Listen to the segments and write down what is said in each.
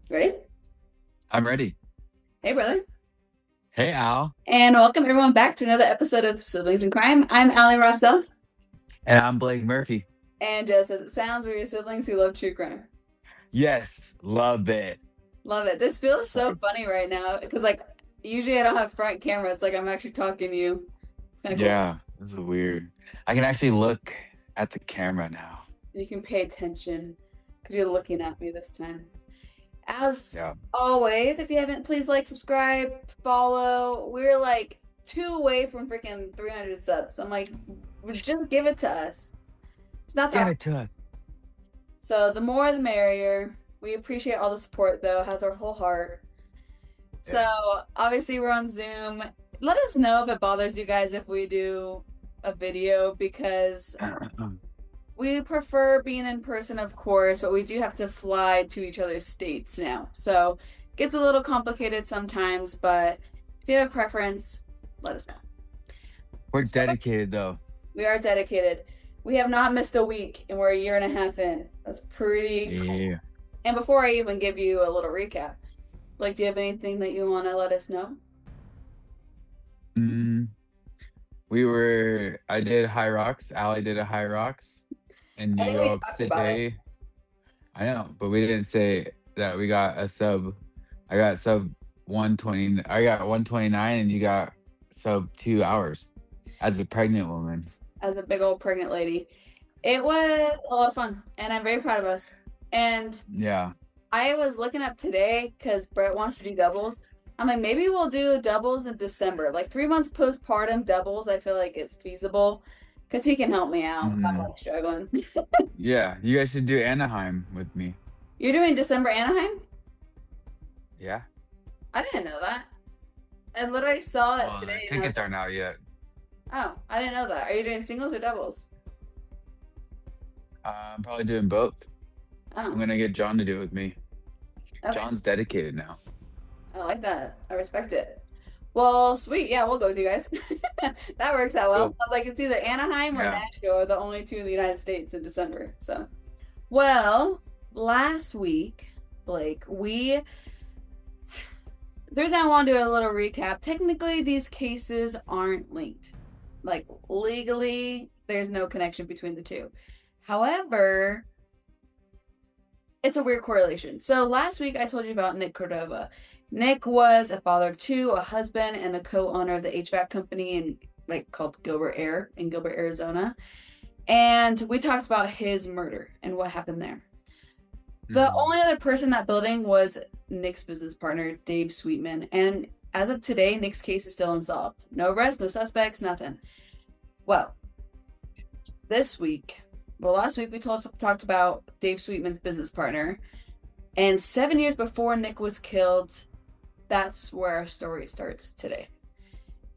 Ready? I'm ready. Hey, brother. Hey, Al. And welcome everyone back to another episode of Siblings in Crime. I'm Allie Rossell, And I'm Blake Murphy. and just as it sounds, we're your siblings who love true crime. Yes, love it. Love it. This feels so funny right now because, like, usually I don't have front camera. It's like I'm actually talking to you. It's kind of cool. Yeah, this is weird. I can actually look at the camera now. And you can pay attention because you're looking at me this time. As Yeah. always, if you haven't, please like, subscribe, follow. We're like 2 away from freaking 300 subs. I'm like, just give it to us. It's not Give that. it to us. So the more the merrier. We appreciate all the support though, has our whole heart. Yeah. So obviously we're on Zoom. Let us know if it bothers you guys if we do a video because we prefer being in person, of course, but we do have to fly to each other's states now. So it gets a little complicated sometimes, but if you have a preference, let us know. We're So dedicated, though. we are dedicated. We have not missed a week and we're a year and a half in. That's pretty cool. Yeah. And before I even give you a little recap, like, do you have anything that you want to let us know? Mm, I did High Rocks. Allie did a High Rocks in I New think we York talked about it. City. I know, but we didn't say that we got a sub. I got sub 120. I got 129, and you got sub 2 hours as a pregnant woman. As a big old pregnant lady. It was a lot of fun, and I'm very proud of us. And Yeah. I was looking up today because Brett wants to do doubles. I'm like, maybe we'll do doubles in December. Like 3 months postpartum doubles, I feel like it's feasible because he can help me out if I'm Mhm. like struggling. Yeah, you guys should do Anaheim with me. You're doing December Anaheim? Yeah. I didn't know that. I literally saw it Well, the today and I was tickets like, aren't out yet. oh, I didn't know that. Are you doing singles or doubles? I'm probably doing both. I'm Oh, gonna get John to do it with me. okay. John's dedicated now. I like that. I respect it. Well, sweet. Yeah, we'll go with you guys. That works out well. Cool. I was like, it's either Anaheim or Yeah. Nashville are the only two in the United States in December. So, well, last week, Blake, the reason I want to do a little recap, technically these cases aren't linked. Like legally, there's no connection between the two. However, it's a weird correlation. So last week I told you about Nick Cordova. Nick was a father of two, a husband, and the co-owner of the HVAC company in like called Gilbert Air in Gilbert, Arizona. And we talked about his murder and what happened there. The Hmm. only other person in that building was Nick's business partner, Dave Sweetman. And as of today, Nick's case is still unsolved. No arrests, no suspects, nothing. Well, this week, well, last week we talked about Dave Sweetman's business partner. And 7 years before Nick was killed, that's where our story starts today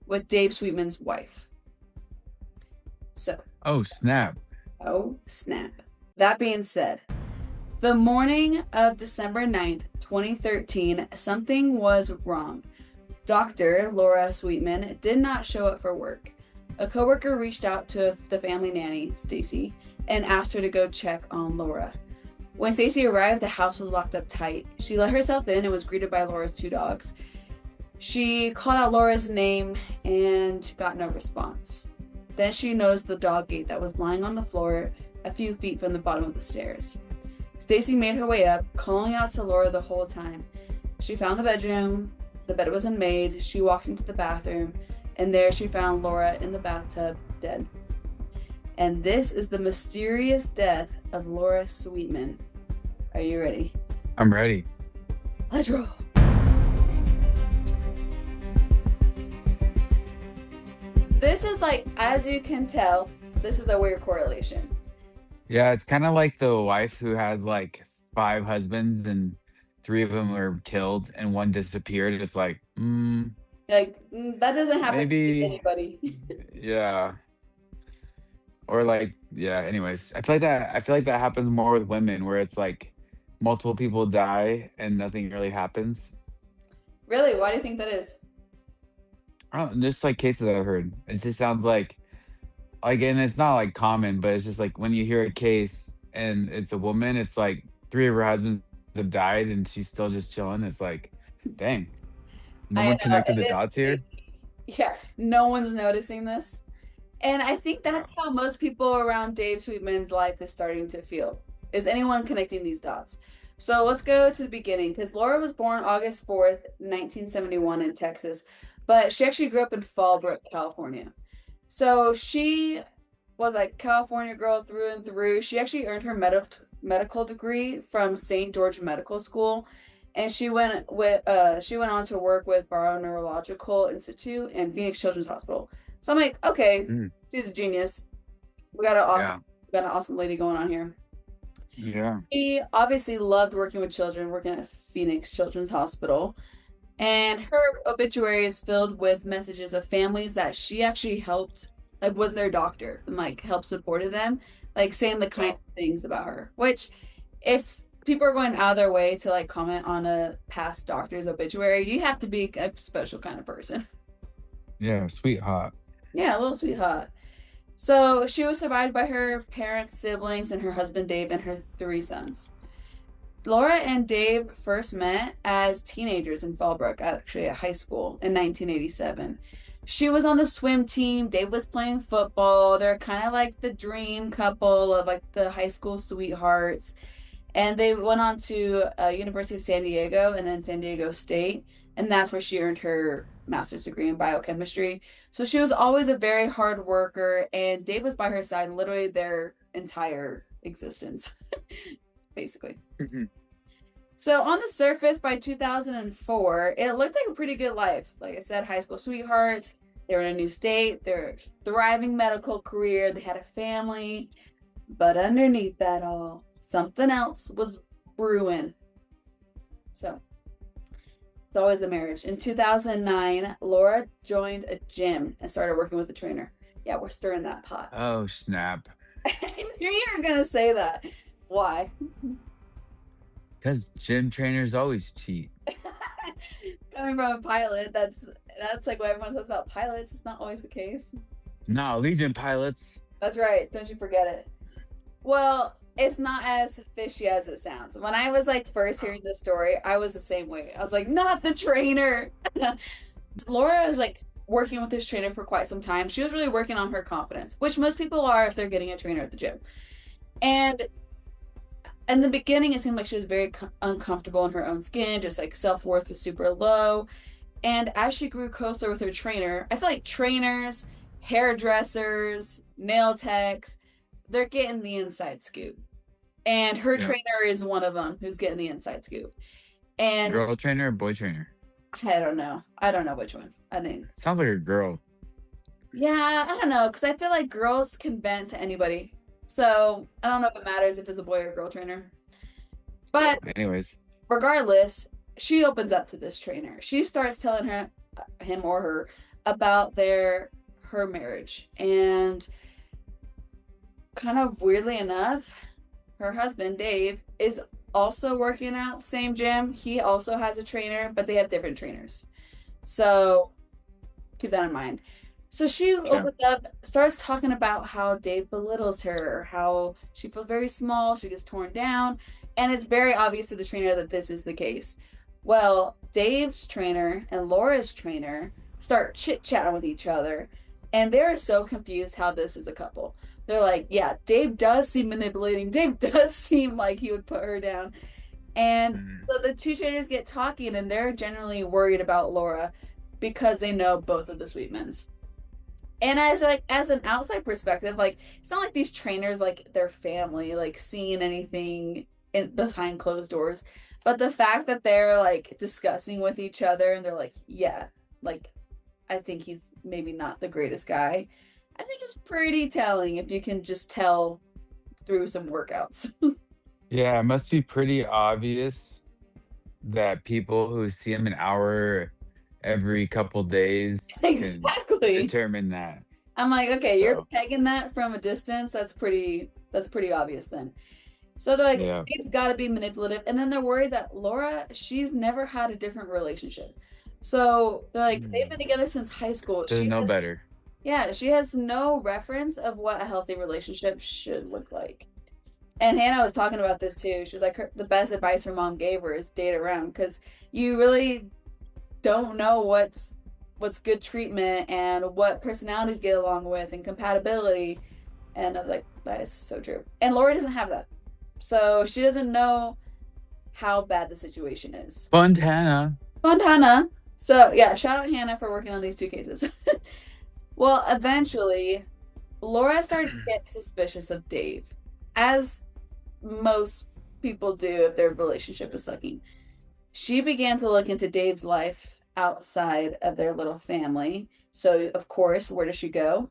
with Dave Sweetman's wife. So, Oh, snap. oh snap. That being said, the morning of December 9th, 2013, something was wrong. Dr. Laura Sweetman did not show up for work. A coworker reached out to the family nanny, Stacy, and asked her to go check on Laura. When Stacy arrived, the house was locked up tight. She let herself in and was greeted by Laura's two dogs. She called out Laura's name and got no response. Then she noticed the dog gate that was lying on the floor a few feet from the bottom of the stairs. Stacy made her way up, calling out to Laura the whole time. She found the bedroom. The bed was unmade. She walked into the bathroom, and there she found Laura in the bathtub, dead. And this is the mysterious death of Laura Sweetman. Are you ready? I'm ready. Let's roll. This is like, as you can tell, this is a weird correlation. Yeah, it's kind of like the wife who has like five husbands and three of them were killed and one disappeared. It's like, Like, that doesn't happen to maybe, anybody. yeah. Or like, yeah, anyways. I feel like that happens more with women where it's like multiple people die and nothing really happens. Really? Why do you think that is? I don't just like cases I've heard. It just sounds like, and it's not like common, but it's just like when you hear a case and it's a woman, it's like three of her husbands have died and she's still just chilling. It's like, dang, no I one know connected the it is dots here. crazy. Yeah, no one's noticing this. And I think Yeah. that's how most people around Dave Sweetman's life is starting to feel. Is anyone connecting these dots? So let's go to the beginning because Laura was born August 4th, 1971 in Texas, but she actually grew up in Fallbrook, California. So she was like California girl through and through. She actually earned her medical degree from St. George Medical School, and she went on to work with Barrow Neurological Institute and Phoenix Children's Hospital. So I'm like, okay, Mm, she's a genius. We got an awesome yeah. we got an awesome lady going on here. Yeah. She obviously loved working with children, working at Phoenix Children's Hospital. And her obituary is filled with messages of families that she actually helped, like was their doctor and like helped supported them, like saying the kind of things about her. Which, if people are going out of their way to like comment on a past doctor's obituary, you have to be a special kind of person. Yeah. Sweetheart. Yeah, a little sweetheart. So she was survived by her parents, siblings, and her husband Dave and her three sons. Laura and Dave first met as teenagers in Fallbrook, actually at high school in 1987. She was on the swim team. Dave was playing football. They're kind of like the dream couple of like the high school sweethearts. And they went on to University of San Diego and then San Diego State, and that's where she earned her master's degree in biochemistry. So she was always a very hard worker, and Dave was by her side literally their entire existence, basically. Mhm. So on the surface, by 2004, it looked like a pretty good life. Like I said, high school sweethearts. They were in a new state. They're thriving medical career. They had a family. But underneath that all, something else was brewing. So it's always the marriage. In 2009, Laura joined a gym and started working with a trainer. Yeah, we're stirring that pot. Oh, snap. I knew you were going to say that. Why? Because gym trainers always cheat. Coming from a pilot, that's like what everyone says about pilots. It's not always the case. No, Legion pilots. That's right. Don't you forget it. Well, it's not as fishy as it sounds. When I was like first hearing this story, I was the same way. I was like, not the trainer. Laura was like working with this trainer for quite some time. She was really working on her confidence, which most people are if they're getting a trainer at the gym. And in the beginning, it seemed like she was very uncomfortable in her own skin, just like self-worth was super low. And as she grew closer with her trainer, I feel like trainers, hairdressers, nail techs, they're getting the inside scoop. And her Yeah. trainer is one of them who's getting the inside scoop. And Girl trainer or boy trainer? I don't know. I don't know which one. I mean, Sounds like a girl. yeah, I don't know. Because I feel like girls can vent to anybody. So I don't know if it matters if it's a boy or girl trainer. But Anyways. regardless, she opens up to this trainer. She starts telling him or her about her marriage. And kind of weirdly enough, her husband, Dave, is also working out same gym. He also has a trainer, but they have different trainers. So keep that in mind. So she opens up, starts talking about how Dave belittles her, how she feels very small, she gets torn down, and it's very obvious to the trainer that this is the case. Well, Dave's trainer and Laura's trainer start chit-chatting with each other, and they're so confused how this is a couple. They're like, yeah, Dave does seem manipulating. Dave does seem like he would put her down. And so the two trainers get talking, and they're generally worried about Laura because they know both of the Sweetmans. And as an outside perspective, like it's not like these trainers like their family, like seeing anything behind closed doors. But the fact that they're like discussing with each other and they're like, yeah, like I think he's maybe not the greatest guy. I think it's pretty telling if you can just tell through some workouts. Yeah, it must be pretty obvious that people who see him an hour every couple days can Exactly. determine that. I'm like, okay, you're So, pegging that from a distance. That's pretty obvious then. So they're like, yeah. Dave's got to be manipulative, and then they're worried that Laura, she's never had a different relationship. So they're like, they've been together since high school. Doesn't know better. Yeah, she has no reference of what a healthy relationship should look like. And Hannah was talking about this too. She was like, the best advice her mom gave her is date around because you really don't know what's good treatment and what personalities get along with and compatibility. And I was like, that is so true. And Lori doesn't have that. So she doesn't know how bad the situation is. Fontana. Montana. So yeah, shout out Hannah for working on these two cases. Well, eventually, Laura started to get suspicious of Dave, as most people do if their relationship is sucking. She began to look into Dave's life outside of their little family. So, of course, where does she go?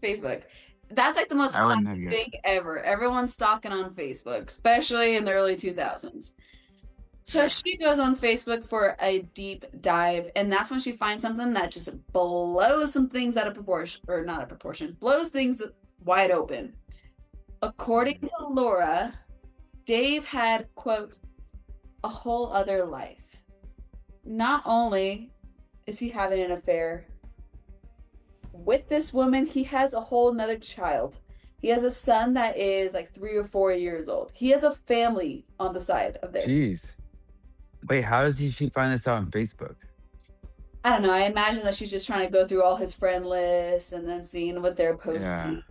Facebook. That's like the most I wouldn't classic have thing guessed. ever. Everyone's stalking on Facebook, especially in the early 2000s. So Yeah. she goes on Facebook for a deep dive, and that's when she finds something that just blows some things out of proportion, or not out of proportion, blows things wide open. According to Laura, Dave had, quote, a whole other life. Not only is he having an affair with this woman, he has a whole nother child. He has a son that is like 3 or 4 years old. He has a family on the side of there. Jeez. Wait, how does she find this out on Facebook? I don't know. I imagine that she's just trying to go through all his friend lists and then seeing what they're Yeah. posting.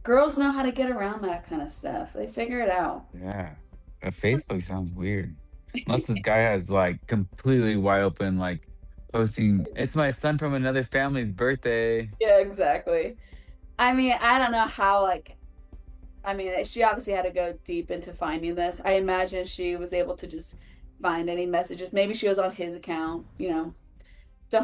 Girls know how to get around that kind of stuff. They figure it out. Yeah. Facebook sounds weird. Unless this guy has like completely wide open, like posting, it's my son from another family's birthday. Yeah, exactly. I mean, I don't know how, like, I mean, she obviously had to go deep into finding this. I imagine she was able to just find any messages. Maybe she was on his account, don't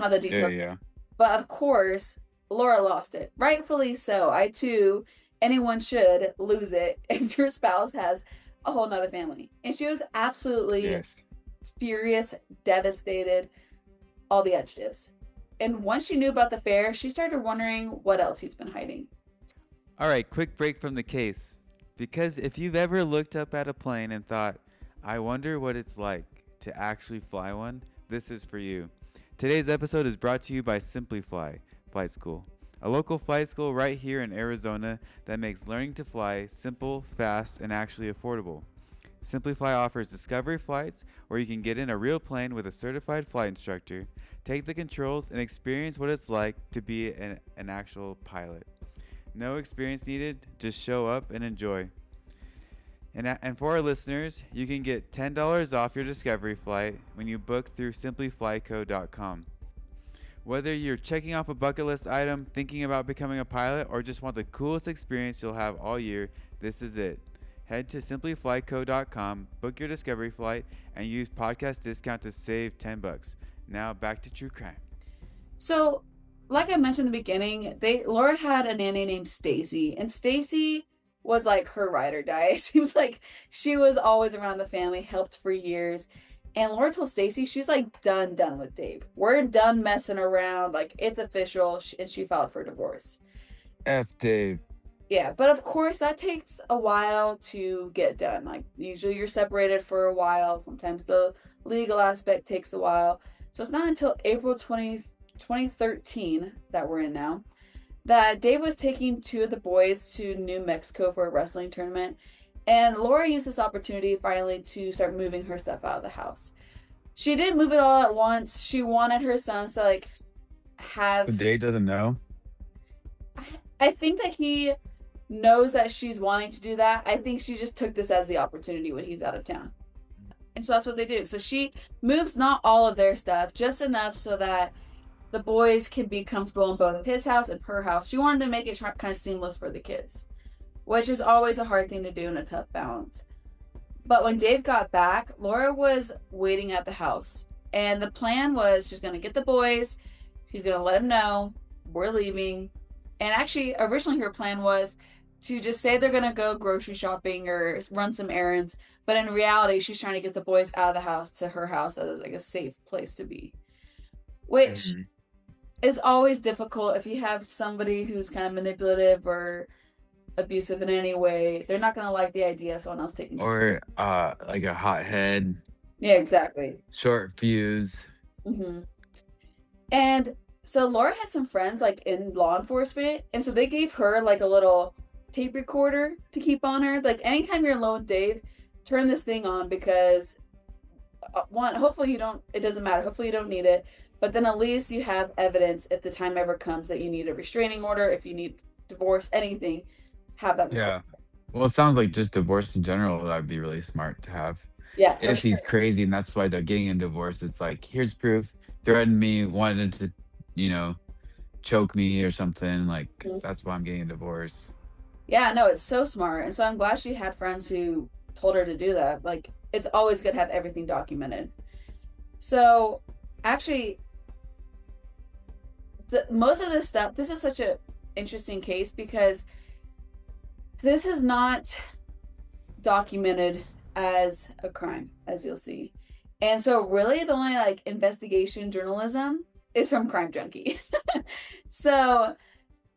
have the Yeah, details. yeah. But of course, Laura lost it. Rightfully so. I too, anyone should lose it if your spouse has a whole nother family. And she was absolutely Yes. furious, devastated, all the adjectives. And once she knew about the affair, she started wondering what else he's been hiding. All right, quick break from the case. Because if you've ever looked up at a plane and thought, I wonder what it's like to actually fly one, this is for you. Today's episode is brought to you by Simply Fly Flight School, a local flight school right here in Arizona that makes learning to fly simple, fast, and actually affordable. Simply Fly offers discovery flights where you can get in a real plane with a certified flight instructor, take the controls, and experience what it's like to be an actual pilot. No experience needed, just show up and enjoy. And for our listeners, you can get $10 off your discovery flight when you book through simplyflyco.com. Whether you're checking off a bucket list item, thinking about becoming a pilot, or just want the coolest experience you'll have all year, this is it. Head to simplyflyco.com, book your discovery flight, and use podcast discount to save $10. Now back to true crime. So, like I mentioned in the beginning, Laura had a nanny named Stacy, and Stacy was like her ride or die. It seems like she was always around the family, helped for years. And Laura told Stacy she's like done with Dave. We're done messing around. Like it's official, and she filed for divorce. F Dave. Yeah, but of course that takes a while to get done. Like usually you're separated for a while. Sometimes the legal aspect takes a while. So it's not until April 2013 that we're in now that Dave was taking two of the boys to New Mexico for a wrestling tournament. And Laura used this opportunity finally to start moving her stuff out of the house. She didn't move it all at once. She wanted her sons to like But have. Dave doesn't know. I think that he knows that she's wanting to do that. I think she just took this as the opportunity when he's out of town. And so that's what they do. So she moves not all of their stuff, just enough so that the boys can be comfortable in both his house and her house. She wanted to make it kind of seamless for the kids, which is always a hard thing to do and a tough balance. But when Dave got back, Laura was waiting at the house. And the plan was she's going to get the boys. She's going to let them know we're leaving. And actually, originally her plan was to just say they're going to go grocery shopping or run some errands. But in reality, she's trying to get the boys out of the house to her house as like a safe place to be. Which is always difficult if you have somebody who's kind of manipulative or abusive in any way. They're not going to like the idea of someone else taking care. Or like a hothead, Yeah, exactly. short fuse. And so Laura had some friends like in law enforcement, and so they gave her like a little tape recorder to keep on her. Like, anytime you're alone with Dave, turn this thing on, because one, hopefully it doesn't matter. Hopefully you don't need it. But then at least you have evidence if the time ever comes that you need a restraining order, if you need divorce, anything, have that. Yeah. Well, it sounds like just divorce in general, that'd be really smart to have. Yeah, for If sure. he's crazy and that's why they're getting a divorce, it's like, here's proof. Threatened me, wanted to, you know, choke me or something. Like, that's why I'm getting a divorce. Yeah, no, it's so smart. And so I'm glad she had friends who told her to do that. Like, it's always good to have everything documented. So, actually, most of this stuff, this is such an interesting case because this is not documented as a crime, as you'll see. And so really the only like investigation journalism is from Crime Junkie. So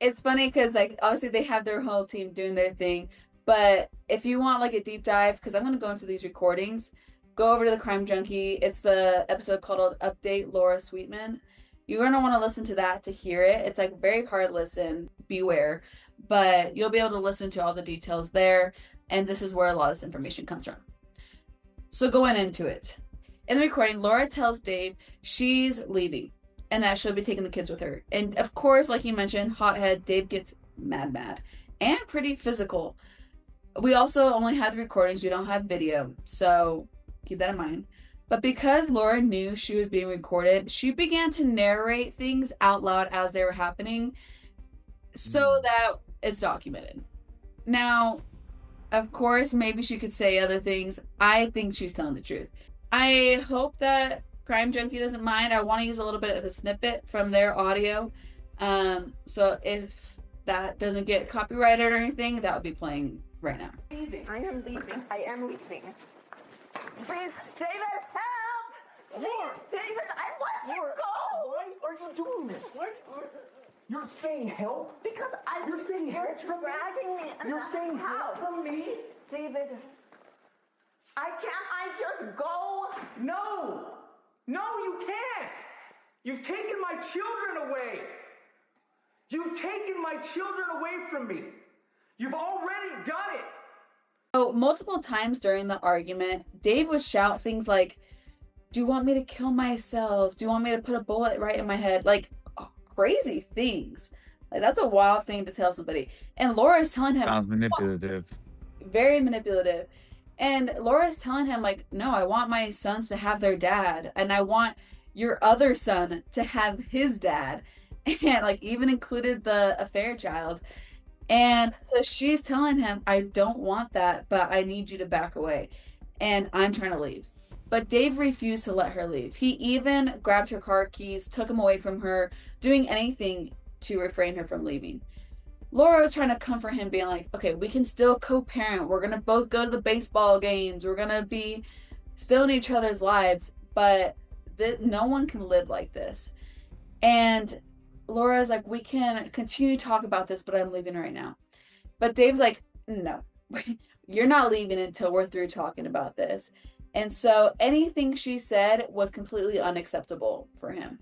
it's funny because like obviously they have their whole team doing their thing, but if you want like a deep dive, because I'm going to go into these recordings, go over to the Crime Junkie. It's the episode called Update Laura Sweetman. You're going to want to listen to that to hear it. It's like very hard listen, beware, but you'll be able to listen to all the details there. And this is where a lot of this information comes from. So going into it, in the recording, Laura tells Dave she's leaving and that she'll be taking the kids with her. And of course, like you mentioned, hothead, Dave gets mad and pretty physical. We also only have the recordings. We don't have video. So keep that in mind. But because Laura knew she was being recorded, she began to narrate things out loud as they were happening so that it's documented. Now, of course, maybe she could say other things. I think she's telling the truth. I hope that Crime Junkie doesn't mind. I want to use a little bit of a snippet from their audio. So if that doesn't get copyrighted or anything, that would be playing right now. I am leaving. I am leaving. Please, David, help! Please, David, I want to go! Why are you doing this? You're saying help? Because You're saying help from me? dragging me in You're the saying house. help from me? David, I just go? No! No, you can't! You've taken my children away! You've taken my children away from me! You've already done it! So multiple times during the argument, Dave would shout things like, "Do you want me to kill myself? Do you want me to put a bullet right in my head?" Like crazy things. Like that's a wild thing to tell somebody. And Laura's telling him, Sounds manipulative. very manipulative. And Laura's telling him like, "No, I want my sons to have their dad, and I want your other son to have his dad," and like even included the affair child. And so she's telling him, "I don't want that, but I need you to back away. And I'm trying to leave." But Dave refused to let her leave. He even grabbed her car keys, took them away from her, doing anything to refrain her from leaving. Laura was trying to comfort him, being like, "Okay, we can still co-parent. We're going to both go to the baseball games. We're going to be still in each other's lives, but no one can live like this." And Laura's like, "We can continue to talk about this, but I'm leaving right now." But Dave's like, "No, you're not leaving until we're through talking about this." And so anything she said was completely unacceptable for him.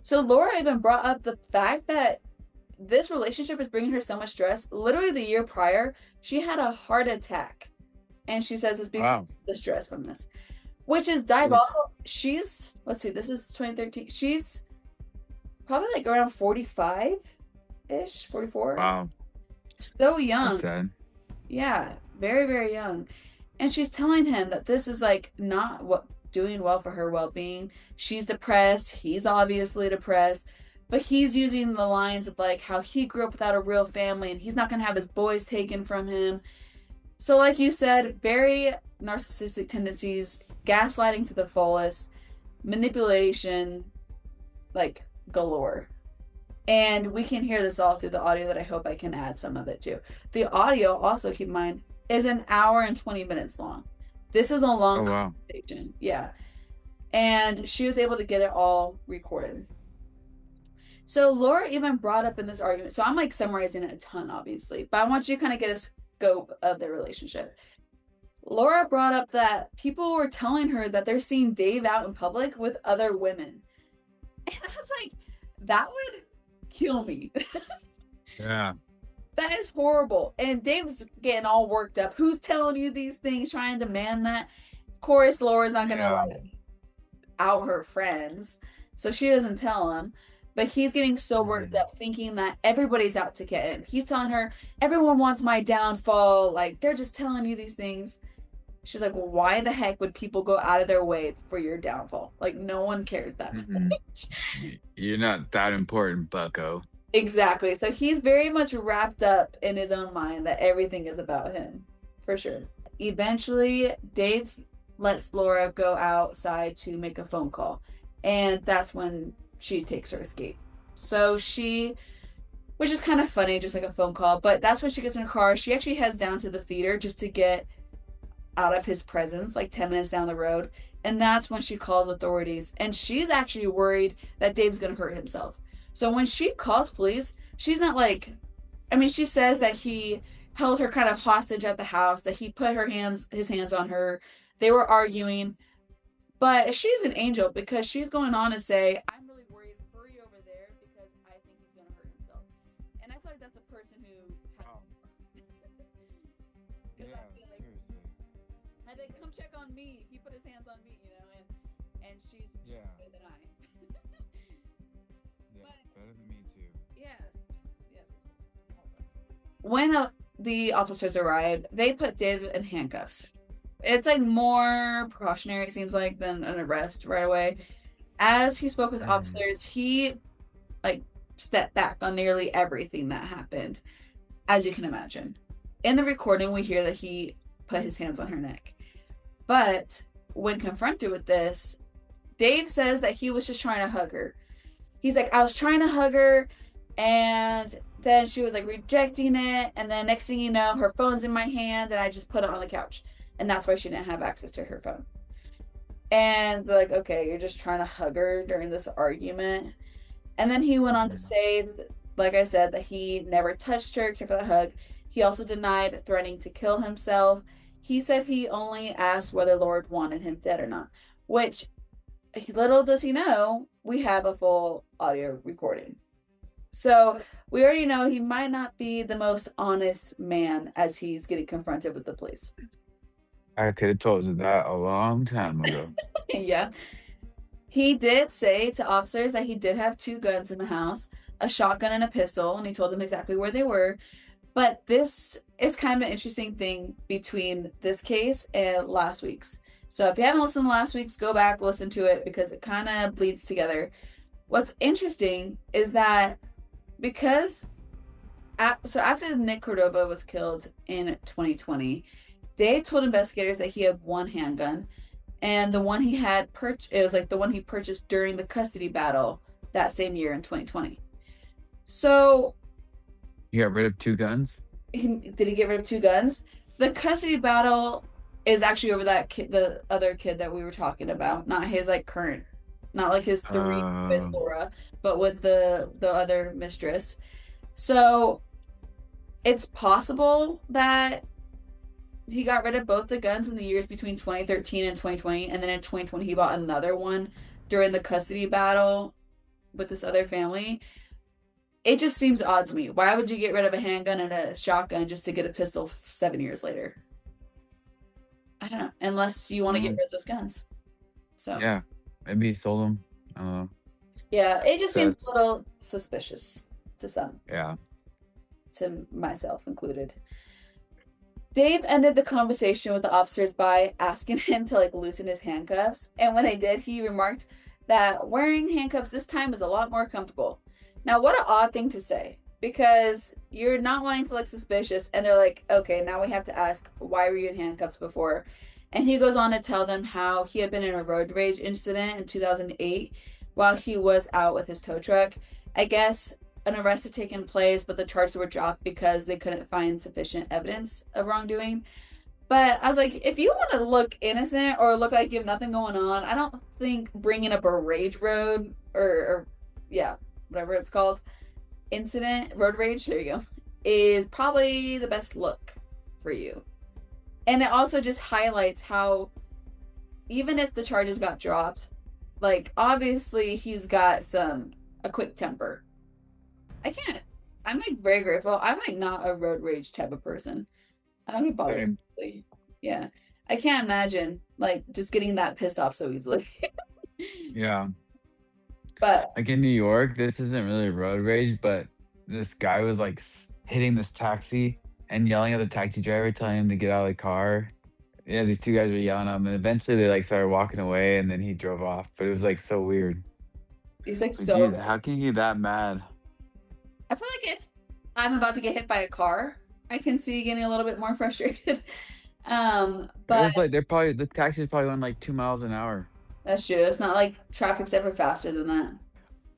So Laura even brought up the fact that this relationship is bringing her so much stress. Literally the year prior, she had a heart attack. And she says it's because of the stress from this, which is diabolical. She's, let's see, this is 2013. She's probably like around 45-ish, 44. Wow. So young. That's sad. Yeah, very, very young. And she's telling him that this is like not doing well for her well-being. She's depressed. He's obviously depressed. But he's using the lines of like how he grew up without a real family and he's not going to have his boys taken from him. So like you said, very narcissistic tendencies, gaslighting to the fullest, manipulation, like galore. And we can hear this all through the audio that I hope I can add some of it to. The audio, also keep in mind, is an hour and 20 minutes long. This is a long conversation. Yeah. And she was able to get it all recorded. So Laura even brought up in this argument, so I'm like summarizing it a ton, obviously, but I want you to kind of get a scope of their relationship. Laura brought up that people were telling her that they're seeing Dave out in public with other women. And I was like, that would kill me. Yeah. That is horrible. And Dave's getting all worked up. Who's telling you these things, trying to demand that? Of course, Laura's not going to like out her friends, so she doesn't tell him. But he's getting so worked up thinking that everybody's out to get him. He's telling her, everyone wants my downfall. Like, they're just telling you these things. She's like, well, why the heck would people go out of their way for your downfall? Like, no one cares that much. You're not that important, bucko. Exactly. So he's very much wrapped up in his own mind that everything is about him, for sure. Eventually, Dave lets Laura go outside to make a phone call. And that's when she takes her escape. So which is kind of funny, just like a phone call, but that's when she gets in her car. She actually heads down to the theater just to get out of his presence, like 10 minutes down the road. And that's when she calls authorities. And she's actually worried that Dave's going to hurt himself. So when she calls police, she's not like, I mean, she says that he held her kind of hostage at the house, that he put his hands on her. They were arguing. But she's an angel because she's going on to say, I'm really worried, hurry over there because I think he's going to hurt himself. And I feel like that's a person who has... Yeah, seriously. I'd be like, come check on me. He put his hands on me, you know, and she's Yeah. better than I. Yeah, better than me too. Yes. When the officers arrived, they put Dave in handcuffs. It's like more precautionary, it seems like, than an arrest right away. As he spoke with officers, he like stepped back on nearly everything that happened, as you can imagine. In the recording, we hear that he put his hands on her neck. But when confronted with this, Dave says that he was just trying to hug her. He's like, I was trying to hug her, and then she was like rejecting it, and then next thing you know, her phone's in my hand, and I just put it on the couch. And that's why she didn't have access to her phone. And they're like, okay, you're just trying to hug her during this argument. And then he went on to say, like I said, that he never touched her except for the hug. He also denied threatening to kill himself. He said he only asked whether Lord wanted him dead or not, which little does he know, we have a full audio recording. So we already know he might not be the most honest man as he's getting confronted with the police. I could have told you that a long time ago. Yeah. He did say to officers that he did have 2 guns in the house, a shotgun and a pistol, and he told them exactly where they were. But this is kind of an interesting thing between this case and last week's. So if you haven't listened to last week's, go back, listen to it, because it kind of bleeds together. What's interesting is that because after Nick Cordova was killed in 2020, Dave told investigators that he had 1 handgun, and the one he had it was like the one he purchased during the custody battle that same year in 2020. So You got rid of 2 guns? did he get rid of 2 guns? The custody battle is actually over that kid, the other kid that we were talking about, not his like current, not like his 3 with Laura, but with the other mistress. So it's possible that he got rid of both the guns in the years between 2013 and 2020, and then in 2020 he bought another one during the custody battle with this other family. It just seems odd to me. Why would you get rid of a handgun and a shotgun just to get a pistol 7 years later? I don't know, unless you want to get rid of those guns. So Yeah, maybe he sold them. I don't know. yeah, it just seems a little suspicious to some. Yeah. To myself included. Dave ended the conversation with the officers by asking him to like loosen his handcuffs, and when they did, he remarked that wearing handcuffs this time is a lot more comfortable. Now, what an odd thing to say, because you're not wanting to look suspicious, and they're like, okay, now we have to ask, why were you in handcuffs before? And he goes on to tell them how he had been in a road rage incident in 2008 while he was out with his tow truck. I guess an arrest had taken place, but the charges were dropped because they couldn't find sufficient evidence of wrongdoing. But I was like, if you want to look innocent or look like you have nothing going on, I don't think bringing up a rage road or yeah, whatever it's called, road rage, there you go, is probably the best look for you. And it also just highlights how even if the charges got dropped, like obviously he's got a quick temper. I'm like very grateful. I'm like not a road rage type of person. I don't get bothered Same. easily. Yeah. I can't imagine like just getting that pissed off so easily. Yeah. But Like in New York, this isn't really road rage, but this guy was like hitting this taxi and yelling at the taxi driver, telling him to get out of the car. Yeah, these two guys were yelling at him, and eventually they like started walking away, and then he drove off. But it was like so weird. he's like Like, so geez, how can you get that mad? I feel like if I'm about to get hit by a car, I can see getting a little bit more frustrated. It But was like the taxi's probably going like 2 miles an hour. that's true. It's not like traffic's ever faster than that.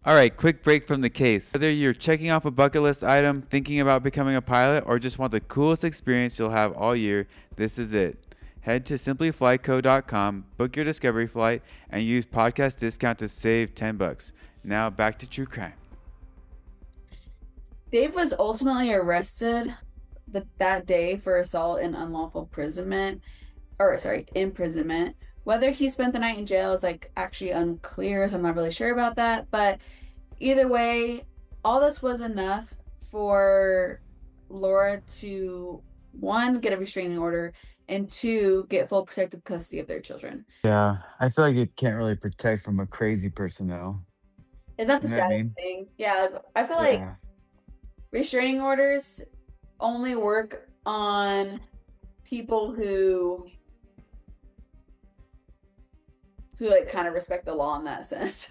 All right, quick break from the case. Whether you're checking off a bucket list item, thinking about becoming a pilot, or just want the coolest experience you'll have all year, this is it. Head to simplyflyco.com, book your discovery flight, and use podcast discount to save $10. Now back to true crime. Dave was ultimately arrested that day for assault and unlawful imprisonment. Whether he spent the night in jail is like actually unclear, so I'm not really sure about that. But either way, all this was enough for Laura to, one, get a restraining order, and two, get full protective custody of their children. Yeah, I feel like it can't really protect from a crazy person though. Isn't that the You know what I saddest mean? thing? Yeah, I feel like Yeah. restraining orders only work on people who like kind of respect the law in that sense.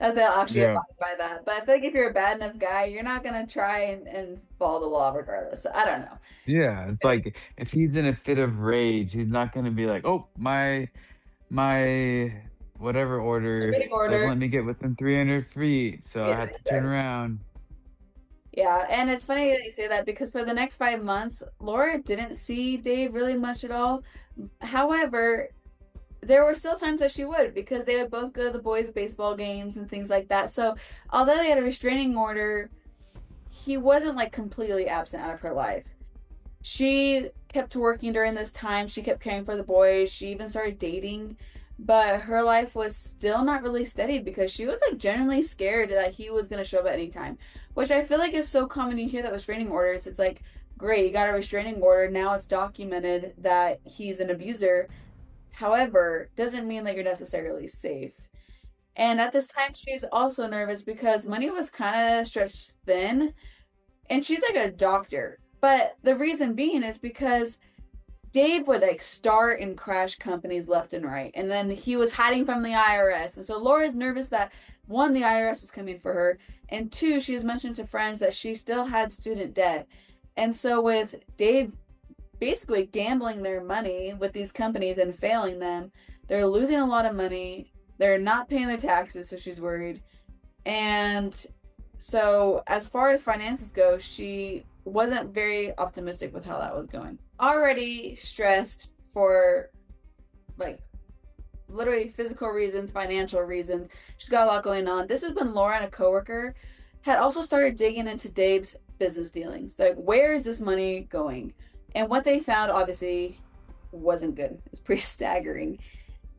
That they'll actually Yeah. abide by that. But I feel like if you're a bad enough guy, you're not gonna try and follow the law regardless. So I don't know. Yeah, it's like if he's in a fit of rage, he's not gonna be like, "Oh, my whatever order Restraining doesn't order. let me get within 300 feet, so I Yeah, have to turn exactly. around." Yeah, and it's funny that you say that because for the next 5 months, Laura didn't see Dave really much at all. However, there were still times that she would because they would both go to the boys' baseball games and things like that. So, although they had a restraining order, he wasn't like completely absent out of her life. She kept working during this time. She kept caring for the boys. She even started dating, but her life was still not really steady because she was like genuinely scared that he was going to show up at any time, which I feel like is so common. You hear that with restraining orders. It's like, great, you got a restraining order. Now it's documented that he's an abuser. However, doesn't mean that you're necessarily safe. And at this time, she's also nervous because money was kind of stretched thin. And she's like a doctor. But the reason being is because Dave would like start and crash companies left and right. And then he was hiding from the IRS. And so Laura's nervous that one, the IRS was coming for her. And two, she has mentioned to friends that she still had student debt. And so with Dave basically gambling their money with these companies and failing them, they're losing a lot of money. They're not paying their taxes, so she's worried. And so as far as finances go, she wasn't very optimistic with how that was going. Already stressed for like literally physical reasons, financial reasons. She's got a lot going on. This is when Laura and a coworker had also started digging into Dave's business dealings. Like, where is this money going? And what they found obviously wasn't good. It's pretty staggering.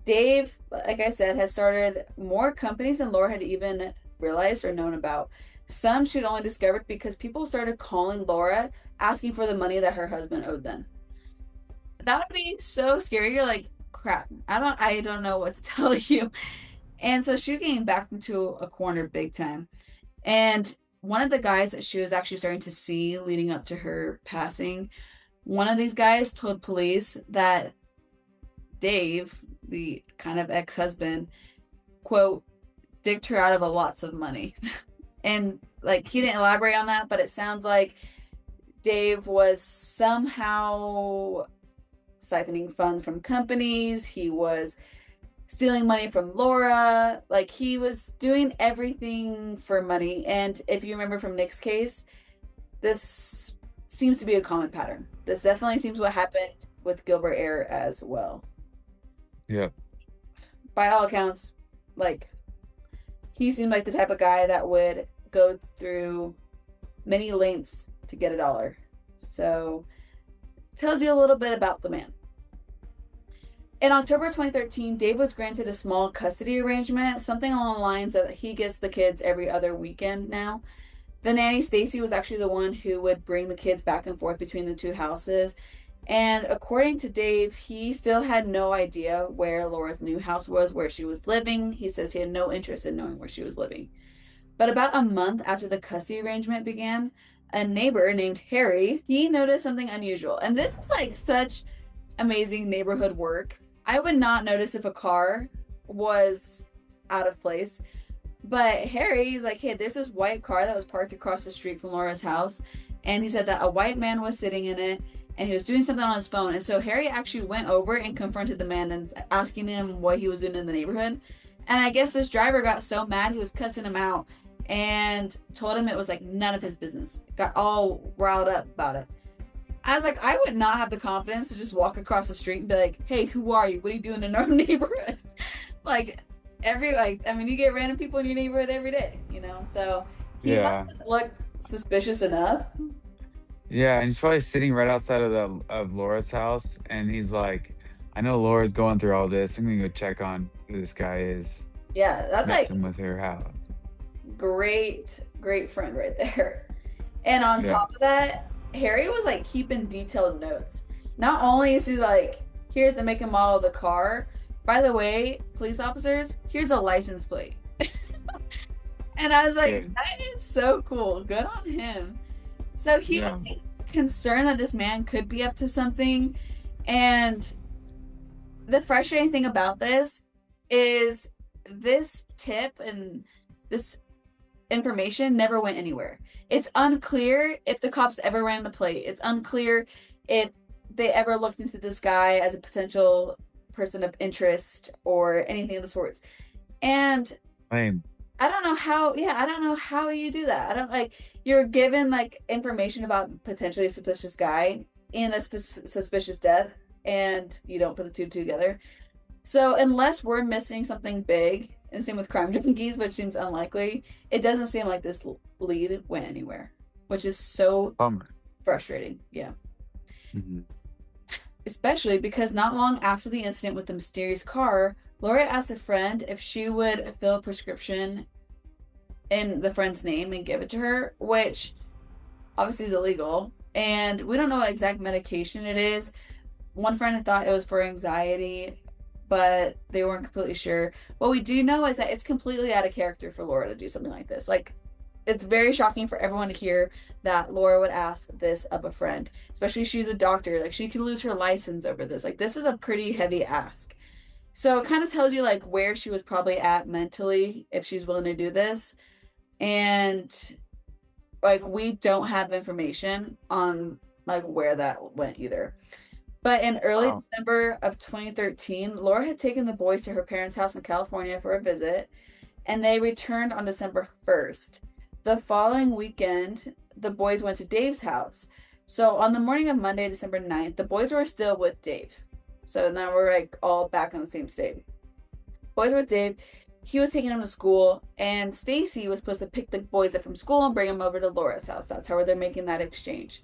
Dave, like I said, has started more companies than Laura had even realized or known about. Some she'd only discovered because people started calling Laura asking for the money that her husband owed them. That would be so scary. You're like, crap, I don't know what to tell you. And so she came back into a corner big time. And one of the guys that she was actually starting to see leading up to her passing, one of these guys told police that Dave, the kind of ex-husband, quote, dicked her out of lots of money. And like he didn't elaborate on that, but it sounds like Dave was somehow siphoning funds from companies. He was stealing money from Laura. Like he was doing everything for money. And if you remember from Nick's case, this seems to be a common pattern. This definitely seems what happened with Gilbert Eyre as well. Yeah. By all accounts, like he seemed like the type of guy that would go through many lengths to get $1. So tells you a little bit about the man. In October 2013, Dave was granted a small custody arrangement, something along the lines of he gets the kids every other weekend now. The nanny, Stacy, was actually the one who would bring the kids back and forth between the two houses. And according to Dave, he still had no idea where Laura's new house was, where she was living. He says he had no interest in knowing where she was living. But about a month after the custody arrangement began, a neighbor named Harry, he noticed something unusual. And this is like such amazing neighborhood work. I would not notice if a car was out of place. But Harry, he's like, hey, there's this white car that was parked across the street from Laura's house. And he said that a white man was sitting in it and he was doing something on his phone. And so Harry actually went over and confronted the man and asking him what he was doing in the neighborhood. And I guess this driver got so mad, he was cussing him out and told him it was like none of his business. Got all riled up about it. I was like, I would not have the confidence to just walk across the street and be like, hey, who are you? What are you doing in our neighborhood? Like, you get random people in your neighborhood every day, you know? So he looked suspicious enough. Yeah, and he's probably sitting right outside of Laura's house, and he's like, I know Laura's going through all this. I'm gonna go check on who this guy is. Yeah, that's messing with her house. Great friend right there. And on top of that, Harry was like keeping detailed notes. Not only is he like, here's the make and model of the car. By the way, police officers, here's a license plate. And I was like, that is so cool. Good on him. So he was like, concerned that this man could be up to something. And the frustrating thing about this is this tip and this information never went anywhere. It's unclear if the cops ever ran the plate. It's unclear if they ever looked into this guy as a potential person of interest or anything of the sorts. And Lame. I don't know how you do that. I don't like, you're given like information about potentially a suspicious guy in a suspicious death and you don't put the two together. So unless we're missing something big, and same with crime junkies, which seems unlikely, it doesn't seem like this lead went anywhere, which is so frustrating. Yeah. Mm-hmm. Especially because not long after the incident with the mysterious car, Laura asked a friend if she would fill a prescription in the friend's name and give it to her, which obviously is illegal. And we don't know what exact medication it is. One friend thought it was for anxiety, but they weren't completely sure. What we do know is that it's completely out of character for Laura to do something like this. Like, it's very shocking for everyone to hear that Laura would ask this of a friend, especially she's a doctor. Like, she could lose her license over this. Like, this is a pretty heavy ask. So it kind of tells you like where she was probably at mentally if she's willing to do this. And like, we don't have information on like where that went either. But in early December of 2013, Laura had taken the boys to her parents' house in California for a visit, and they returned on December 1st. The following weekend, the boys went to Dave's house. So on the morning of Monday, December 9th, the boys were still with Dave. So now we're like all back in the same state. Boys were with Dave. He was taking them to school, and Stacy was supposed to pick the boys up from school and bring them over to Laura's house. That's how they're making that exchange.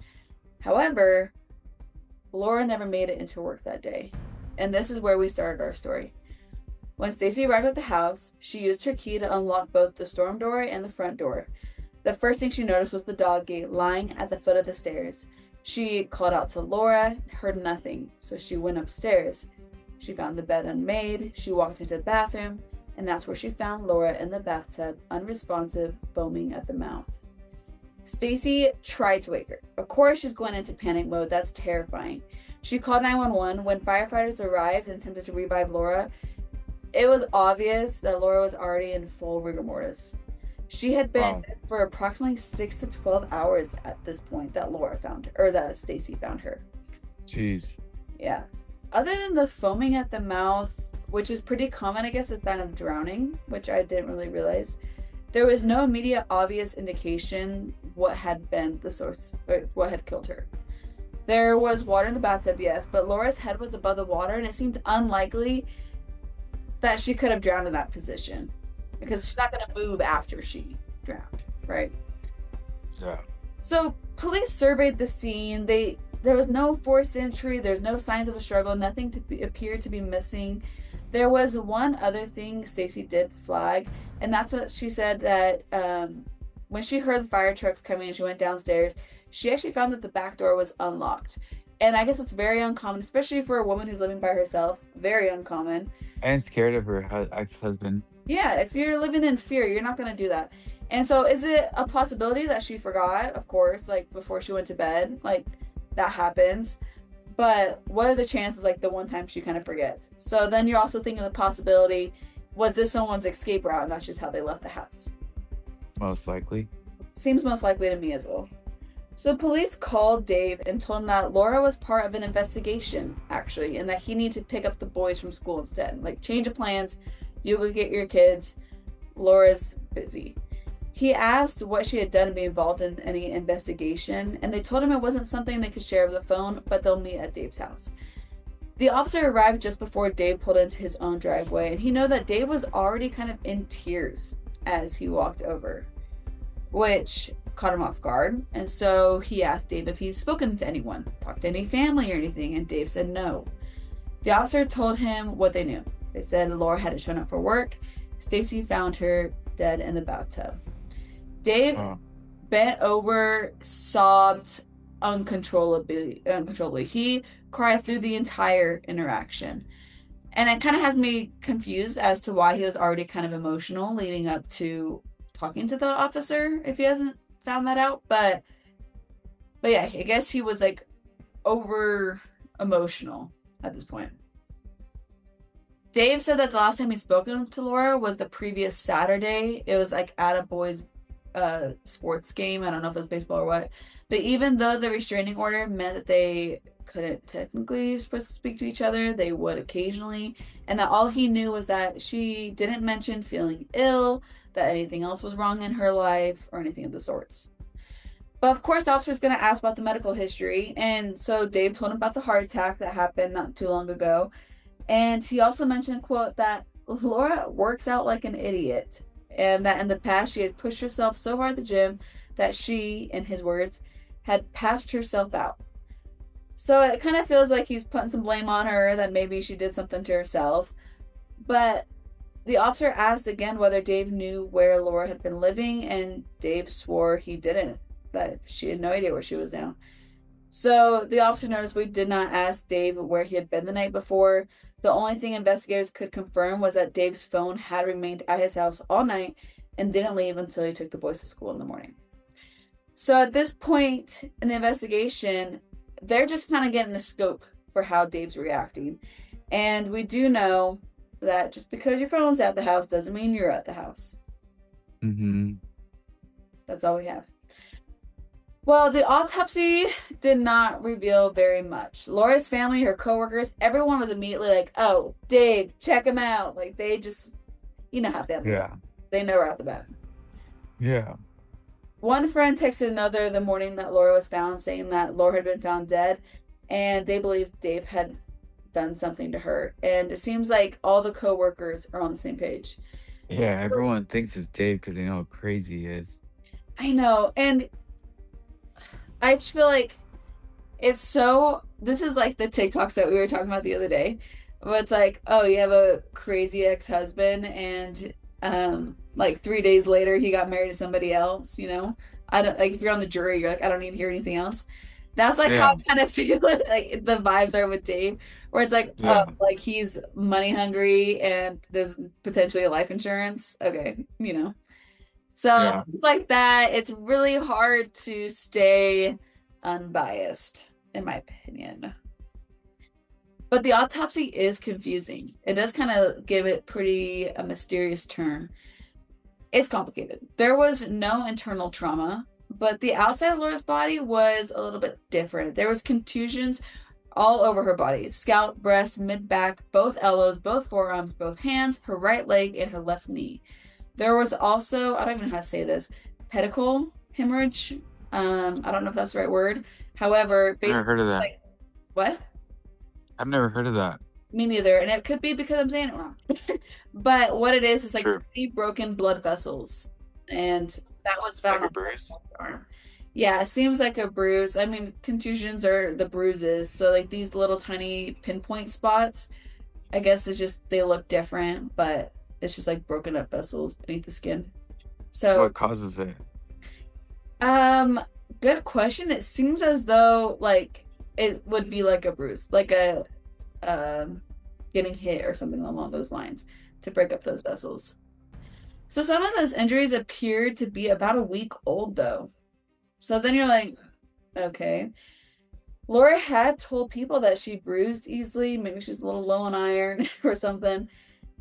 However, Laura never made it into work that day. And this is where we started our story. When Stacy arrived at the house, she used her key to unlock both the storm door and the front door. The first thing she noticed was the dog gate lying at the foot of the stairs. She called out to Laura, heard nothing, so she went upstairs. She found the bed unmade, she walked into the bathroom, and that's where she found Laura in the bathtub, unresponsive, foaming at the mouth. Stacy tried to wake her. Of course, she's going into panic mode. That's terrifying. She called 911. When firefighters arrived and attempted to revive Laura, it was obvious that Laura was already in full rigor mortis. She had been dead for approximately 6 to 12 hours at this point that Laura found her, or that Stacy found her. Jeez. Yeah. Other than the foaming at the mouth, which is pretty common, I guess, a sign of drowning, which I didn't really realize, there was no immediate obvious indication what had been the source, or what had killed her. There was water in the bathtub, yes, but Laura's head was above the water, and it seemed unlikely that she could have drowned in that position, because she's not going to move after she drowned, right? Yeah. So police surveyed the scene. There was no forced entry. There's no signs of a struggle. Nothing appeared to be missing. There was one other thing Stacy did flag, and that's what she said, that when she heard the fire trucks coming and she went downstairs, she actually found that the back door was unlocked. And I guess it's very uncommon, especially for a woman who's living by herself. Very uncommon. And scared of her ex-husband. Yeah, if you're living in fear, you're not going to do that. And so is it a possibility that she forgot? Of course, like before she went to bed, like that happens. But what are the chances, like the one time she kind of forgets? So then you're also thinking the possibility, was this someone's escape route and that's just how they left the house? Most likely. Seems most likely to me as well. So police called Dave and told him that Laura was part of an investigation, actually, and that he needed to pick up the boys from school instead. Like, change of plans, you go get your kids, Laura's busy. He asked what she had done to be involved in any investigation, and they told him it wasn't something they could share over the phone, but they'll meet at Dave's house. The officer arrived just before Dave pulled into his own driveway, and he knew that Dave was already kind of in tears as he walked over, which caught him off guard. And so he asked Dave if he's spoken to anyone, talked to any family or anything, and Dave said no. The officer told him what they knew. They said Laura hadn't shown up for work. Stacy found her dead in the bathtub. Dave bent over, sobbed uncontrollably. He cried through the entire interaction. And it kind of has me confused as to why he was already kind of emotional leading up to talking to the officer, if he hasn't found that out. But yeah, I guess he was like over emotional at this point. Dave said that the last time he'd spoken to Laura was the previous Saturday. It was like at a boys' sports game. I don't know if it was baseball or what. But even though the restraining order meant that they couldn't technically supposed to speak to each other, they would occasionally. And that all he knew was that she didn't mention feeling ill, that anything else was wrong in her life, or anything of the sorts. But of course, the officer's going to ask about the medical history. And so Dave told him about the heart attack that happened not too long ago. And he also mentioned, quote, that Laura works out like an idiot. And that in the past, she had pushed herself so hard at the gym that she, in his words, had passed herself out. So it kind of feels like he's putting some blame on her, that maybe she did something to herself. But the officer asked again whether Dave knew where Laura had been living, and Dave swore he didn't, that she had no idea where she was now. So the officer noticed we did not ask Dave where he had been the night before. The only thing investigators could confirm was that Dave's phone had remained at his house all night and didn't leave until he took the boys to school in the morning. So at this point in the investigation, they're just kind of getting a scope for how Dave's reacting. And we do know that just because your phone's at the house doesn't mean you're at the house. Mm-hmm. That's all we have. Well, the autopsy did not reveal very much. Laura's family, her coworkers, everyone was immediately like, oh, Dave, check him out. Like, they just, you know how families are. They know right off the bat. Yeah. One friend texted another the morning that Laura was found, saying that Laura had been found dead, and they believed Dave had done something to her. And it seems like all the coworkers are on the same page. Yeah, everyone thinks it's Dave because they know how crazy he is. I know, and I just feel like it's so, this is like the TikToks that we were talking about the other day, but it's like, oh, you have a crazy ex-husband, and like 3 days later he got married to somebody else, you know? I don't, like, if you're on the jury, you're like, I don't need to hear anything else. That's like how I kind of feel like the vibes are with Dave, where it's like, oh, like he's money hungry and there's potentially a life insurance. Okay, you know. So it's like that. It's really hard to stay unbiased, in my opinion. But the autopsy is confusing. It does kind of give it pretty a mysterious turn. It's complicated. There was no internal trauma, but the outside of Laura's body was a little bit different. There was contusions all over her body. Scalp, breast, mid-back, both elbows, both forearms, both hands, her right leg, and her left knee. There was also, I don't even know how to say this, pedicle hemorrhage. I don't know if that's the right word. However, basically, I've never heard of that. Like, what? I've never heard of that. Me neither. And it could be because I'm saying it wrong. But what it is like 3 broken blood vessels. And that was found like a bruise? on the arm. Yeah, it seems like a bruise. I mean, contusions are the bruises. So like these little tiny pinpoint spots, I guess it's just, they look different, but it's just like broken up vessels beneath the skin. So what causes it? Good question. It seems as though like it would be like a bruise, like a getting hit or something along those lines to break up those vessels. So some of those injuries appeared to be about a week old though. So then you're like, okay. Laura had told people that she bruised easily, maybe she's a little low on iron or something.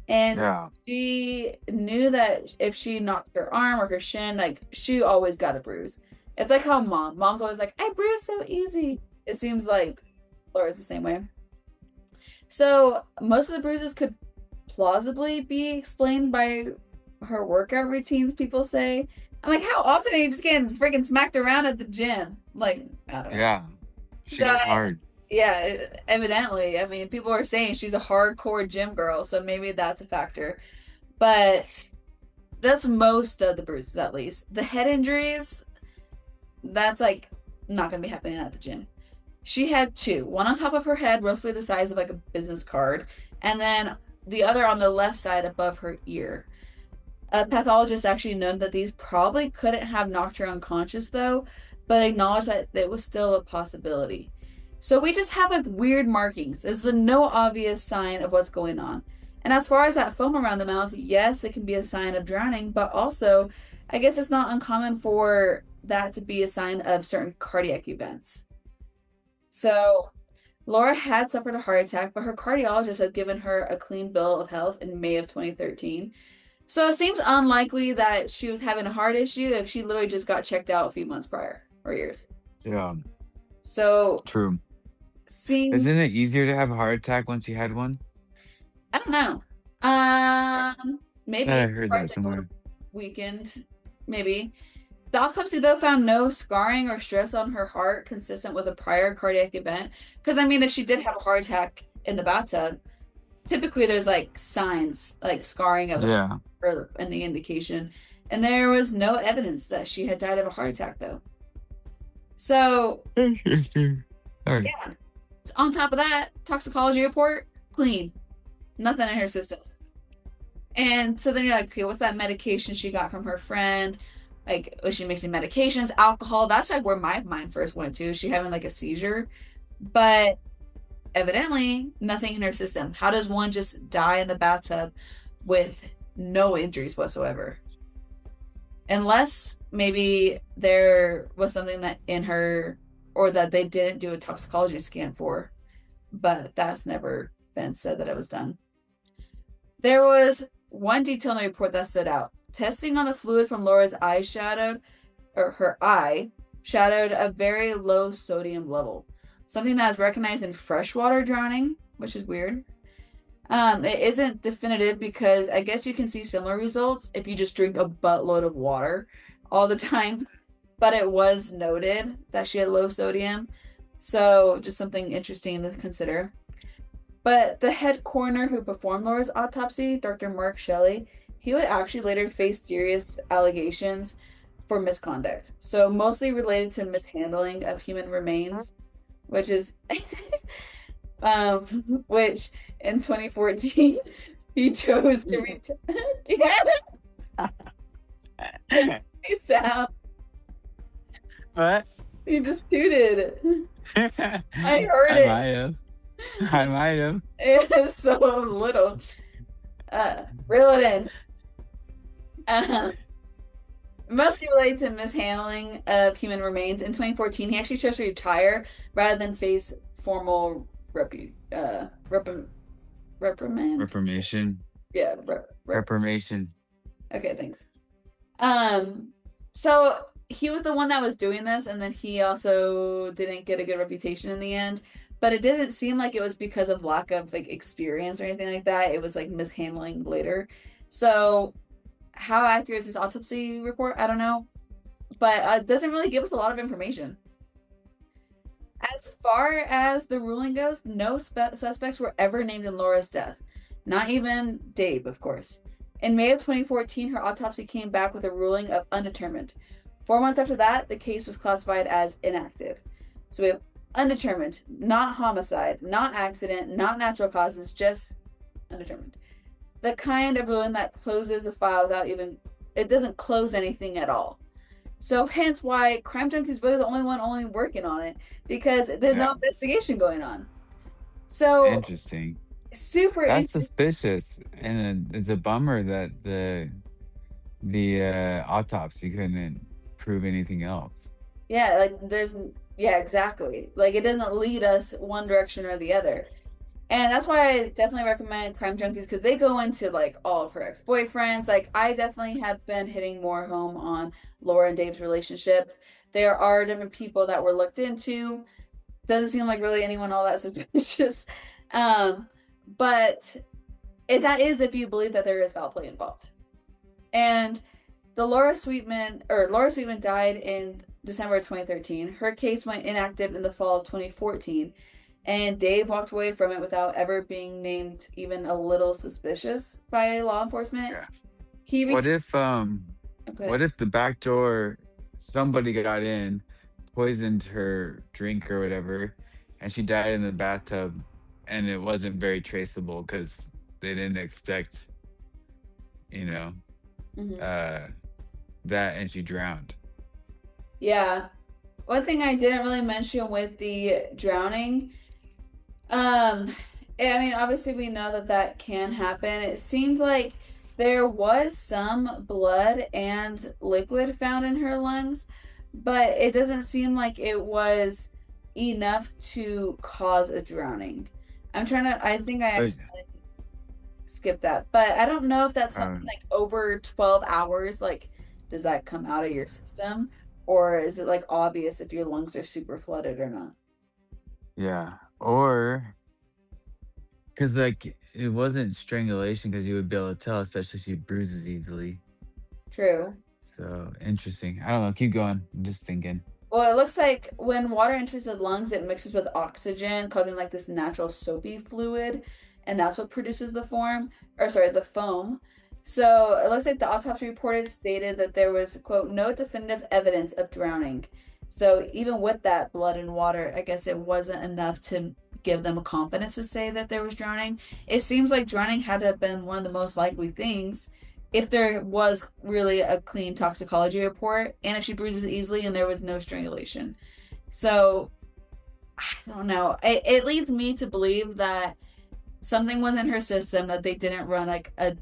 And Yeah. she knew that if she knocked her arm or her shin, like she always got a bruise. It's like how mom's always like, I bruise so easy. It seems like Laura's the same way. So most of the bruises could plausibly be explained by her workout routines, people say. I'm like, how often are you just getting freaking smacked around at the gym? Like, I don't know. Yeah. She So goes hard. yeah, evidently. I mean, people are saying she's a hardcore gym girl, so maybe that's a factor. But that's most of the bruises, at least. The head injuries, that's like not going to be happening at the gym. She had two, one on top of her head, roughly the size of like a business card, and then the other on the left side above her ear. A pathologist actually noted that these probably couldn't have knocked her unconscious, though, but acknowledged that it was still a possibility. So we just have like weird markings. There's no obvious sign of what's going on. And as far as that foam around the mouth, yes, it can be a sign of drowning, but also, I guess it's not uncommon for that to be a sign of certain cardiac events. So Laura had suffered a heart attack, but her cardiologist had given her a clean bill of health in May of 2013. So it seems unlikely that she was having a heart issue if she literally just got checked out a few months prior or years. Yeah. So True. seeing, Isn't it easier to have a heart attack once you had one? I don't know. Maybe I heard heart that attack over somewhere. the weekend. Maybe. The autopsy, though, found no scarring or stress on her heart consistent with a prior cardiac event. Because, I mean, if she did have a heart attack in the bathtub, typically there's like signs, like scarring of the Yeah. heart or any indication. And there was no evidence that she had died of a heart attack, though. So, All right. yeah. On top of that, toxicology report, clean. Nothing in her system. And so then you're like, okay, what's that medication she got from her friend? Like, was she mixing medications, alcohol? That's like where my mind first went to. Is she having like a seizure? But evidently, nothing in her system. How does one just die in the bathtub with no injuries whatsoever? Unless maybe there was something that in her, or that they didn't do a toxicology scan for, but that's never been said that it was done. There was one detail in the report that stood out. Testing on the fluid from Laura's eye shadowed a very low sodium level, something that is recognized in freshwater drowning, which is weird. It isn't definitive because I guess you can see similar results if you just drink a buttload of water all the time, but it was noted that she had low sodium, so just something interesting to consider. But the head coroner who performed Laura's autopsy, Dr. Mark Shelley, he would actually later face serious allegations for misconduct. So mostly related to mishandling of human remains, which is which in 2014 he chose to return. Hey, Sam, What? you just tooted. I heard I it. might have. I might have. It is so little. Reel it in. Mostly related to mishandling of human remains. In 2014, he actually chose to retire rather than face formal reprimand. Reformation. Yeah, Reformation. okay, thanks. So he was the one that was doing this, and then he also didn't get a good reputation in the end. But it didn't seem like it was because of lack of like experience or anything like that. It was like mishandling later. So how accurate is this autopsy report? I don't know. But it doesn't really give us a lot of information. As far as the ruling goes, no suspects were ever named in Laura's death. Not even Dave, of course. In May of 2014, her autopsy came back with a ruling of undetermined. 4 months after that, the case was classified as inactive. So we have undetermined, not homicide, not accident, not natural causes, just undetermined. The kind of ruling that closes a file without even, it doesn't close anything at all. So hence why Crime Junkie is really the only one working on it, because there's no Yeah. investigation going on. So Interesting. super That's interesting. suspicious, and it's a bummer that the autopsy couldn't prove anything else. Yeah, like yeah, exactly. Like it doesn't lead us one direction or the other. And that's why I definitely recommend Crime Junkies, because they go into like all of her ex-boyfriends. Like I definitely have been hitting more home on Laura and Dave's relationships. There are different people that were looked into. Doesn't seem like really anyone all that suspicious. Um, but that is if you believe that there is foul play involved. And Laura Sweetman died in December of 2013. Her case went inactive in the fall of 2014, and Dave walked away from it without ever being named even a little suspicious by law enforcement. Yeah. He What ret- if the back door, somebody got in, poisoned her drink or whatever, and she died in the bathtub, and it wasn't very traceable because they didn't expect, you know, Mhm. that, and she drowned. Yeah. One thing I didn't really mention with the drowning, um, I mean, obviously we know that that can happen. It seemed like there was some blood and liquid found in her lungs, but it doesn't seem like it was enough to cause a drowning. I think I But accidentally skipped that, but I don't know if that's uh, something like over 12 hours, like, does that come out of your system? Or is it like obvious if your lungs are super flooded or not? yeah, or because like it wasn't strangulation because you would be able to tell, especially if she bruises easily. True. So interesting. I don't know. Keep going. I'm just thinking. Well, it looks like when water enters the lungs, it mixes with oxygen, causing like this natural soapy fluid, and that's what produces the foam. So it looks like the autopsy report stated that there was, quote, no definitive evidence of drowning. So even with that blood and water, I guess it wasn't enough to give them a confidence to say that there was drowning. It seems like drowning had to have been one of the most likely things if there was really a clean toxicology report, and if she bruises easily and there was no strangulation. So I don't know. It leads me to believe that something was in her system that they didn't run like a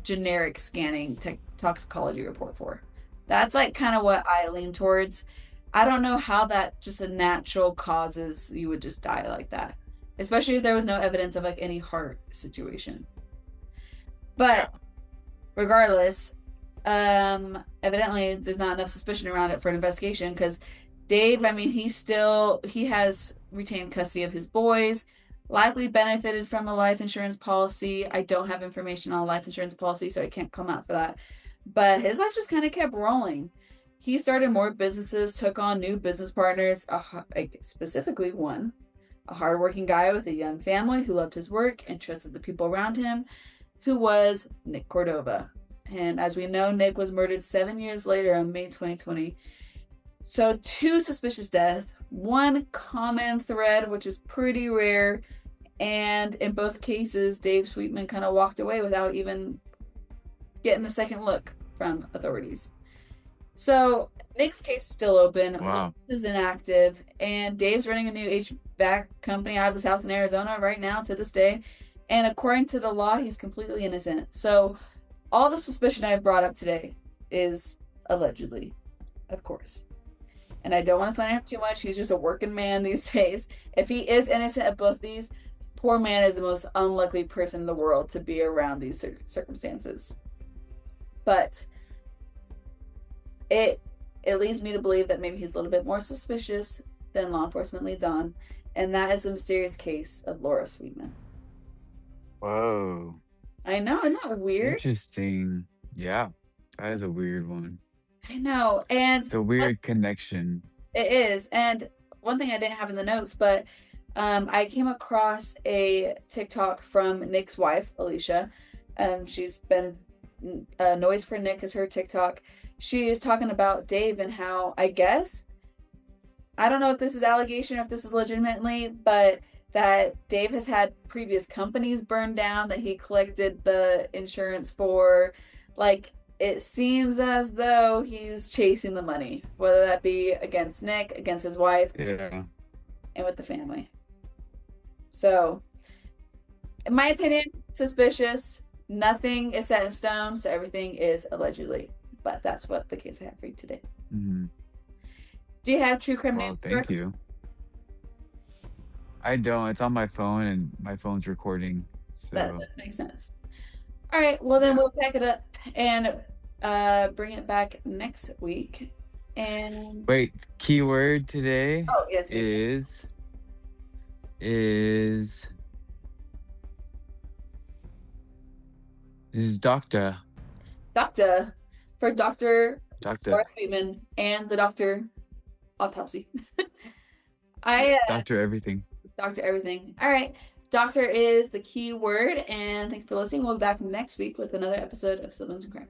generic scanning toxicology report for. That's like kind of what I lean towards. I don't know how that just a natural causes you would just die like that, especially if there was no evidence of like any heart situation. But regardless, evidently there's not enough suspicion around it for an investigation, because Dave, I mean, he has retained custody of his boys, likely benefited from a life insurance policy. I don't have information on a life insurance policy, so I can't come out for that. But his life just kind of kept rolling. He started more businesses, took on new business partners, like specifically one, a hardworking guy with a young family who loved his work and trusted the people around him, who was Nick Cordova. And as we know, Nick was murdered 7 years later on May 2020. So, two suspicious deaths, one common thread, which is pretty rare. And in both cases, Dave Sweetman kind of walked away without even getting a second look from authorities. So, Nick's case is still open. Wow. Is inactive. And Dave's running a new HVAC company out of his house in Arizona right now to this day. And according to the law, he's completely innocent. So, all the suspicion I've brought up today is allegedly, of course. And I don't want to sign up too much. He's just a working man these days. If he is innocent of both these, poor man is the most unlikely person in the world to be around these circumstances. But it leads me to believe that maybe he's a little bit more suspicious than law enforcement leads on. And that is the mysterious case of Laura Sweetman. Whoa. I know, isn't that weird? Interesting. Yeah, that is a weird one. I know, and It's a weird connection. it is. And one thing I didn't have in the notes, but I came across a TikTok from Nick's wife, Alicia. She's been Noise for Nick is her TikTok. She is talking about Dave and how, I guess, I don't know if this is allegation or if this is legitimately, but that Dave has had previous companies burned down that he collected the insurance for. Like, it seems as though he's chasing the money, whether that be against Nick, against his wife, Yeah. and with the family. So, in my opinion, suspicious. Nothing is set in stone, so everything is allegedly. But that's what the case I have for you today. Mm-hmm. Do you have true crime Well, news? thank Brooks? you. I don't. It's on my phone, and my phone's recording. That So makes sense. All right, well then Yeah. we'll pack it up and bring it back next week. And wait, keyword today oh yes, is doctor. doctor for Dr. Doctor. Laura Sweetman and the doctor autopsy. I Doctor everything. Doctor everything. All right. Doctor is the key word, and thanks for listening. We'll be back next week with another episode of Siblings in Crime.